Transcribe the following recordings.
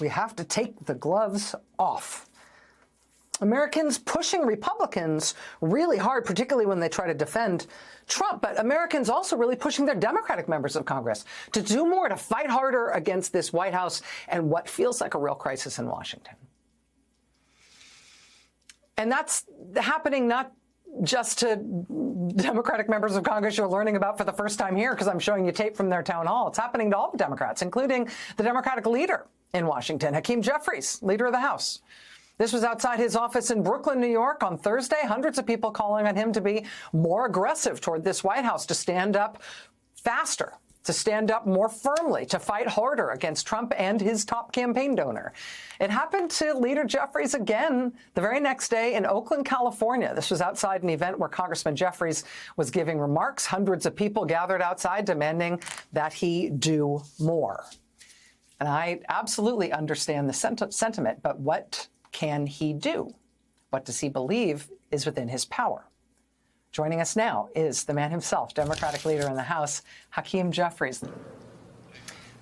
We have to take the gloves off. Americans pushing Republicans really hard, particularly when they try to defend Trump, but Americans also really pushing their Democratic members of Congress to do more, to fight harder against this White House and what feels like a real crisis in Washington. And that's happening not just to Democratic members of Congress you're learning about for the first time here, because I'm showing you tape from their town hall. It's happening to all the Democrats, including the Democratic leader in Washington, Hakeem Jeffries, leader of the House. This was outside his office in Brooklyn, New York on Thursday. Hundreds of people calling on him to be more aggressive toward this White House, to stand up faster, to stand up more firmly, to fight harder against Trump and his top campaign donor. It happened to Leader Jeffries again the very next day in Oakland, California. This was outside an event where Congressman Jeffries was giving remarks. Hundreds of people gathered outside demanding that he do more. And I absolutely understand the sentiment, but what can he do? What does he believe is within his power? Joining us now is the man himself, Democratic leader in the House, Hakeem Jeffries.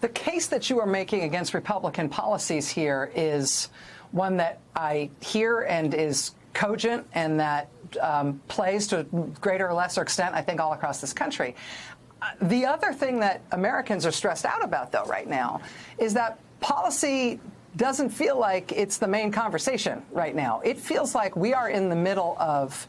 The case that you are making against Republican policies here is one that I hear and is cogent and that plays to a greater or lesser extent, I think, all across this country. The other thing that Americans are stressed out about, though, right now, is that policy doesn't feel like it's the main conversation right now. It feels like we are in the middle of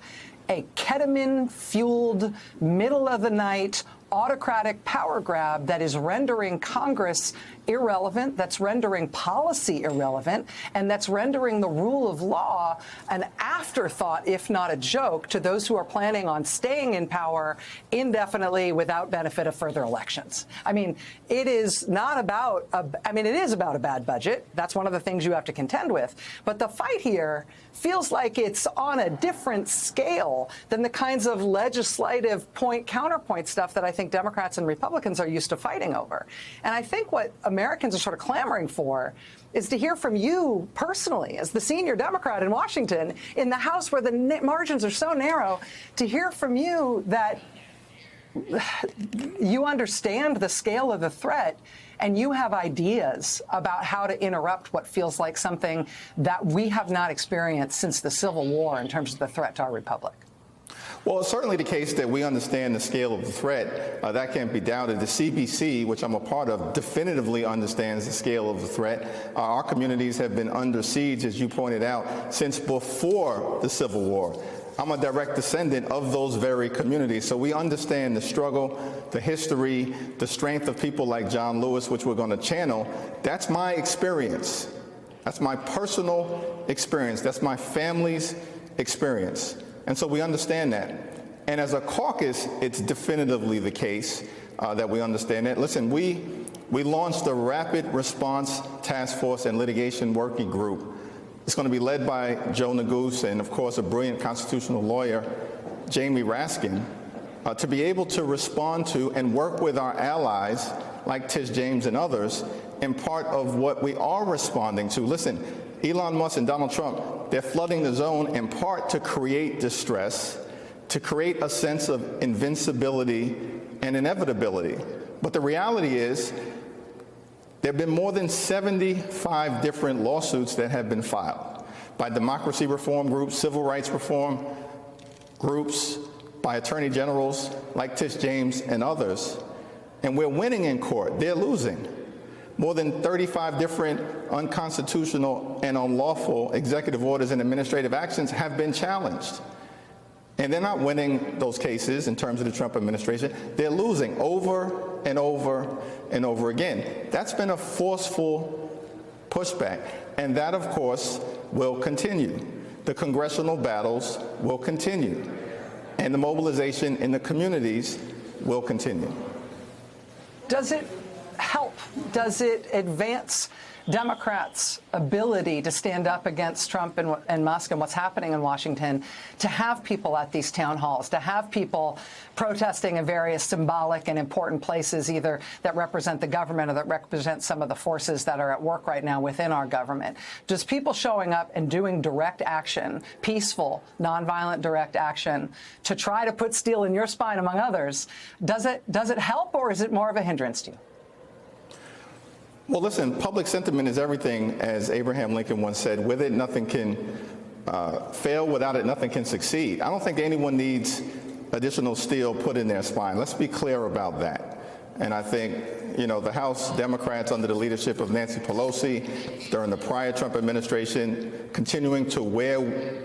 a ketamine-fueled, middle-of-the-night, autocratic power grab that is rendering Congress irrelevant, that's rendering policy irrelevant, and that's rendering the rule of law an afterthought, if not a joke, to those who are planning on staying in power indefinitely without benefit of further elections. I mean, it is not about it is about a bad budget. That's one of the things you have to contend with. But the fight here feels like it's on a different scale than the kinds of legislative point-counterpoint stuff that I think Democrats and Republicans are used to fighting over. And I think what Americans are sort of clamoring for is to hear from you personally, as the senior Democrat in Washington, in the House where the margins are so narrow, to hear from you that you understand the scale of the threat and you have ideas about how to interrupt what feels like something that we have not experienced since the Civil War in terms of the threat to our republic. Well, it's certainly the case that we understand the scale of the threat. That can't be doubted. The CBC, which I'm a part of, definitively understands the scale of the threat. Our communities have been under siege, as you pointed out, since before the Civil War. I'm a direct descendant of those very communities, so we understand the struggle, the history, the strength of people like John Lewis, which we're going to channel. That's my experience. That's my personal experience. That's my family's experience. And so we understand that. And as a caucus, it's definitively the case that we understand that. Listen, we launched a Rapid Response Task Force and Litigation Working Group. It's going to be led by Joe Neguse and, of course, a brilliant constitutional lawyer, Jamie Raskin, to be able to respond to and work with our allies like Tish James and others in part of what we are responding to. Listen, Elon Musk and Donald Trump, they're flooding the zone in part to create distress, to create a sense of invincibility and inevitability. But the reality is, there have been more than 75 different lawsuits that have been filed by democracy reform groups, civil rights reform groups, by attorney generals like Tish James and others. And we're winning in court. They're losing. More than 35 different unconstitutional and unlawful executive orders and administrative actions have been challenged. And they're not winning those cases in terms of the Trump administration. They're losing over and over and over again. That's been a forceful pushback. And that, of course, will continue. The congressional battles will continue. And the mobilization in the communities will continue. Does it help? Does it advance Democrats' ability to stand up against Trump and Musk and what's happening in Washington, to have people at these town halls, to have people protesting in various symbolic and important places, either that represent the government or that represent some of the forces that are at work right now within our government? Does people showing up and doing direct action, peaceful, nonviolent direct action, to try to put steel in your spine, among others, does it help, or is it more of a hindrance to you? Well, listen, public sentiment is everything, as Abraham Lincoln once said. With it, nothing can fail. Without it, nothing can succeed. I don't think anyone needs additional steel put in their spine. Let's be clear about that. And I think, the House Democrats under the leadership of Nancy Pelosi during the prior Trump administration, continuing to where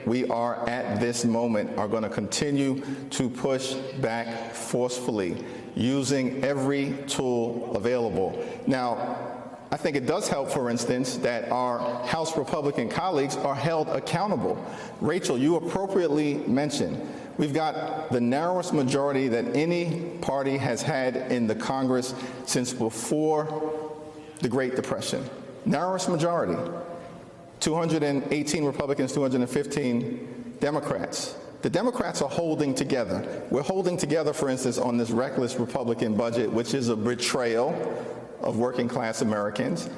we are at this moment, are going to continue to push back forcefully, using every tool available. Now, I think it does help, for instance, that our House Republican colleagues are held accountable. Rachel, you appropriately mentioned we've got the narrowest majority that any party has had in the Congress since before the Great Depression. Narrowest majority. 218 Republicans, 215 Democrats. The Democrats are holding together. We're holding together, for instance, on this reckless Republican budget, which is a betrayal of working class Americans,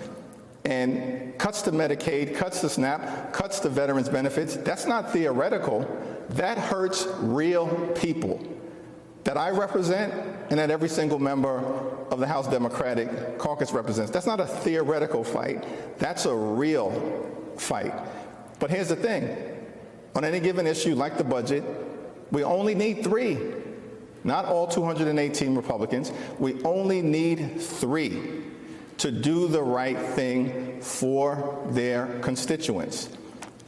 and cuts to Medicaid, cuts to SNAP, cuts to veterans benefits. That's not theoretical. That hurts real people that I represent and that every single member of the House Democratic Caucus represents. That's not a theoretical fight. That's a real fight. But here's the thing. On any given issue like the budget, we only need 3. Not all 218 Republicans. We only need 3 to do the right thing for their constituents.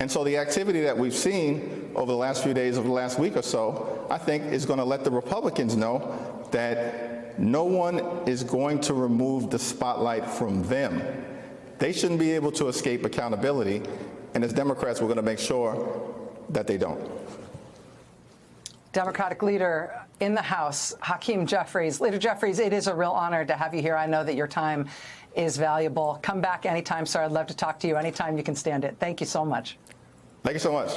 And so the activity that we've seen over the last few days, over the last week or so, I think is going to let the Republicans know that no one is going to remove the spotlight from them. They shouldn't be able to escape accountability. And as Democrats, we're going to make sure that they don't. Democratic leader in the House, Hakeem Jeffries. Leader Jeffries, it is a real honor to have you here. I know that your time is valuable. Come back anytime, sir. I'd love to talk to you anytime you can stand it. Thank you so much. Thank you so much.